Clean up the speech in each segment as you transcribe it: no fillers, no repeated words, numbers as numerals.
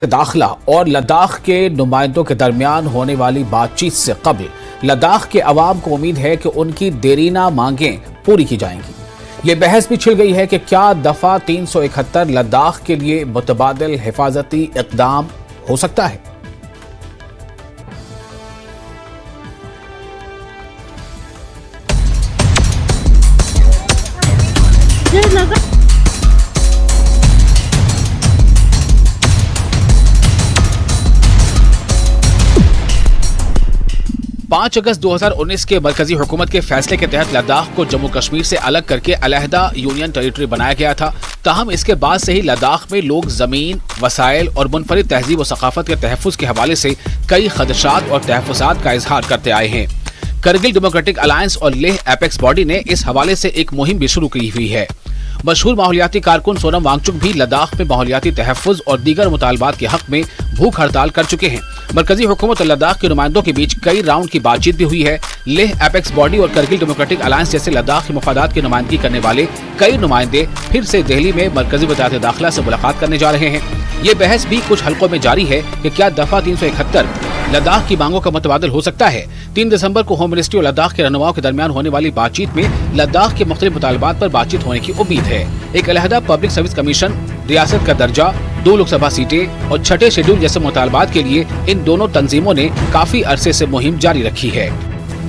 दाखिला और लद्दाख के नुमाइंदों के दरमियान होने वाली बातचीत से कबल लद्दाख के अवाम को उम्मीद है कि उनकी देरीना मांगें पूरी की जाएंगी। ये बहस भी छिड़ गई है कि क्या दफा 371 लद्दाख के लिए मुतबादिल हिफाजती इक़दाम हो सकता है। पाँच अगस्त 2019 के मरकजी हुकूमत के फैसले के तहत लद्दाख को जम्मू कश्मीर से अलग करके अलहदा यूनियन टेरिटरी बनाया गया था। ताहम इसके बाद से ही लद्दाख में लोग जमीन, वसाइल और मुनफरिद तहजीब और सकाफत के तहफ़्फ़ुज़ के हवाले से कई खदशात और तहफ़्फ़ुज़ात का इजहार करते आए हैं। करगिल डेमोक्रेटिक अलायंस और लेह एपेक्स बॉडी ने इस हवाले से एक मुहिम भी शुरू की हुई है। मशहूर माहौलियाती कारकुन सोनम वांगचुक भी लद्दाख में माहौलियाती तहफ़्फ़ुज़ और दीगर मुतालबात के हक में भूख हड़ताल कर चुके हैं। मरकजी हुकूमत और लद्दाख के नुमाइंदों के बीच कई राउंड की बातचीत भी हुई है। लेह एपेक्स बॉडी और करगिल डेमोक्रेटिक अलायंस जैसे लद्दाख के मफादात की नुमाइंदगी करने वाले कई नुमाइंदे फिर से दिल्ली में मरकजी वज़ारत दाखिला से मुलाकात करने जा रहे हैं। ये बहस भी कुछ हलकों में जारी है कि क्या दफा 371 लद्दाख की मांगों का मुतबादिल हो सकता है। 3 दिसंबर को होम मिनिस्ट्री और लद्दाख के रहनुमाओं के दरमियान होने वाली बातचीत में लद्दाख के मुख्तलिफ मुतालबात पर बातचीत होने की उम्मीद है। एक अलहदा पब्लिक सर्विस कमीशन, रियासत का दर्जा, 2 लोकसभा सीटें और छठे शेड्यूल जैसे मुतालबात के लिए इन दोनों तंजीमों ने काफी अरसे से मुहिम जारी रखी है।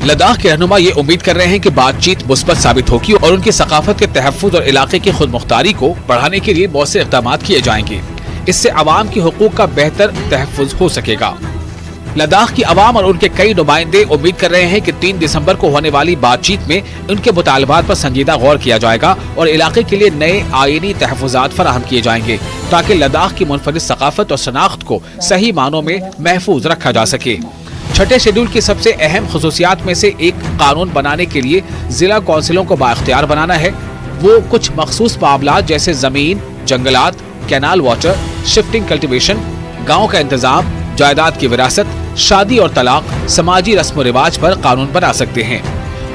लद्दाख के रहनुमा ये उम्मीद कर रहे हैं कि बातचीत मुस्बत साबित होगी और उनकी सकाफत के तहफ़्फ़ुज़ और इलाके की खुद मुख्तारी को बढ़ाने के लिए बहुत से इक़दाम किए जाएंगे। इससे अवाम की हुकूक का बेहतर तहफ़्फ़ुज़ हो सकेगा। लद्दाख की अवाम और उनके कई नुमाइंदे उम्मीद कर रहे हैं कि 3 दिसंबर को होने वाली बातचीत में उनके मुतालबात पर संजीदा गौर किया जाएगा और इलाके के लिए नए आईनी तहफ़्फ़ुज़ात फराहम किए जाएंगे ताकि लद्दाख की मुनफरिद सकाफत और शनाख्त को सही मानों में महफूज रखा जा सके। छठे शेड्यूल की सबसे अहम खुसूसियात में से एक कानून बनाने के लिए जिला कौंसिलों को बाइख्तियार बनाना है। वो कुछ मखसूस मामलात जैसे जमीन, जंगलात, कैनाल वाटर, शिफ्टिंग कल्टीवेशन, गाँव का इंतजाम, जायदाद की विरासत, शादी और तलाक, समाजी रस्म व रिवाज पर कानून बना सकते हैं।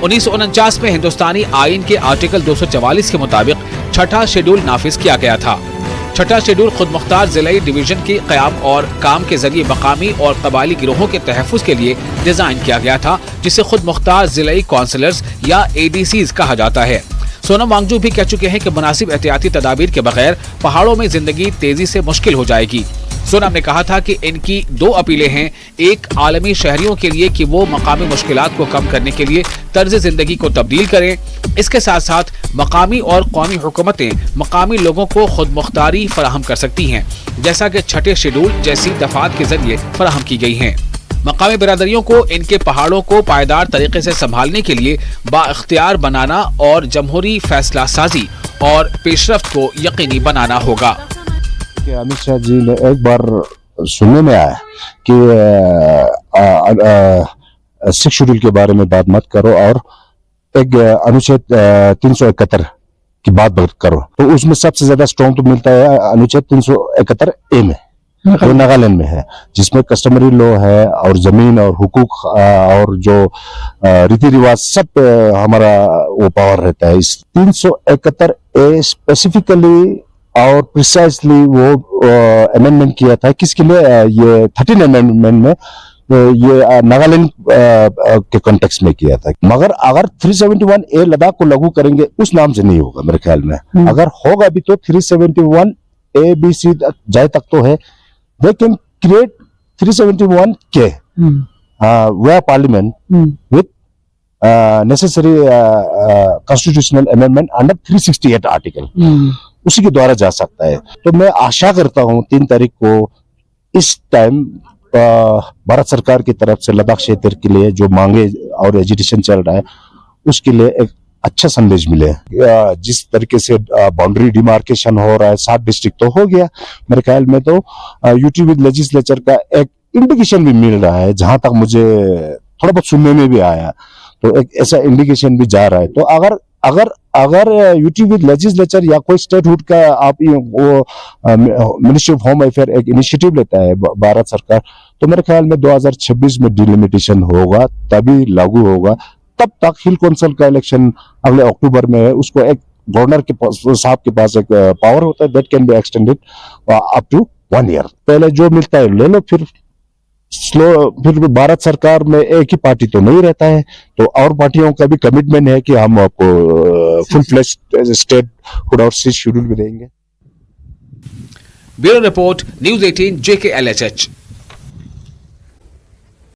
1949 में हिंदुस्तानी आईन के आर्टिकल 244 के मुताबिक छठा शेड्यूल नाफिज किया गया था। छठा शेड्यूल खुद मुख्तार जिलाई डिवीजन के क़याम और काम के जरिए मकामी और कबायली गिरोहों के तहफ़्फ़ुज़ के लिए डिजाइन किया गया था, जिसे खुद मुख्तार जिलाई काउंसिलर्स या ADCs कहा जाता है। सोनम वांगचुक भी कह चुके हैं कि मुनासिब एहतियाती तदाबीर के बगैर पहाड़ों में जिंदगी तेजी से मुश्किल हो जाएगी। सोनम ने कहा था कि इनकी 2 अपीलें हैं। एक, आलमी शहरियों के लिए कि वो मकामी मुश्किलात को कम करने के लिए तर्ज जिंदगी को तब्दील करें। इसके साथ साथ मकामी और कौमी हुकूमतें मकामी लोगों को खुद मुख्तारी फराहम कर सकती हैं, जैसा कि छठे शेड्यूल जैसी दफात के जरिए फराहम की गई हैं। मकामी बिरादरियों को इनके पहाड़ों को पायदार तरीके से संभालने के लिए बाइख्तियार बनाना और जमहूरी फैसला साजी और पेशरफ्त को यकीनी बनाना होगा। अमित शाह जी ने एक बार सुनने में आया कि 6 शेड्यूल के बारे में बात मत करो और एक अनुच्छेद 371 की बात करो, तो उसमें सबसे ज्यादा स्ट्रॉन्ग तो मिलता है अनुच्छेद 371A में, जो नागालैंड में है, जिसमें कस्टमरी लॉ है और जमीन और हुकूक और जो रीति रिवाज सब हमारा वो पावर रहता है। इस 371A स्पेसिफिकली और प्रिसाइसली वो अमेंडमेंट किया था किसके लिए, ये 13 अमेंडमेंट में ये नागालैंड के कॉन्टेक्स्ट में किया था। मगर अगर 371A लद्दाख को लागू करेंगे उस नाम से नहीं होगा मेरे ख्याल में। अगर होगा भी तो 371ABC जाए तक तो है, they can create 371K where parliament with necessary constitutional amendment under 368 article उसी के द्वारा जा सकता है। तो मैं आशा करता हूँ 3 तारीख को इस टाइम भारत सरकार की तरफ से लद्दाख क्षेत्र के लिए जो मांगे और एजिटेशन चल रहा है उसके लिए एक अच्छा संदेश मिले। जिस तरीके से बाउंड्री डिमार्केशन हो रहा है, 7 डिस्ट्रिक्ट तो हो गया मेरे ख्याल में, तो यूटी विद लेजिस्लेचर का एक इंडिकेशन भी मिल रहा है, जहां तक मुझे थोड़ा बहुत सुनने में भी आया, तो एक ऐसा इंडिकेशन भी जा रहा है। तो अगर यूटी विद लेजिस्लेचर या कोई स्टेटहुड का आप वो मिनिस्ट्री ऑफ होम अफेयर एक इनिशिएटिव लेता है भारत सरकार, तो मेरे ख्याल में 2026 में डिलिमिटेशन होगा, तभी लागू होगा। तब तक हिल कौंसिल का इलेक्शन अगले अक्टूबर में है, उसको एक गवर्नर के साहब के पास एक पावर होता है that can be extended up to 1 year. पहले जो मिलता है ले लो, फिर फिर भारत सरकार में एक ही पार्टी तो नहीं रहता है, तो और पार्टियों का भी कमिटमेंट है कि हम आपको फुल फ्लेश स्टेट हुड और शेड्यूल भी देंगे। Bureau report, news 18 JKLHH।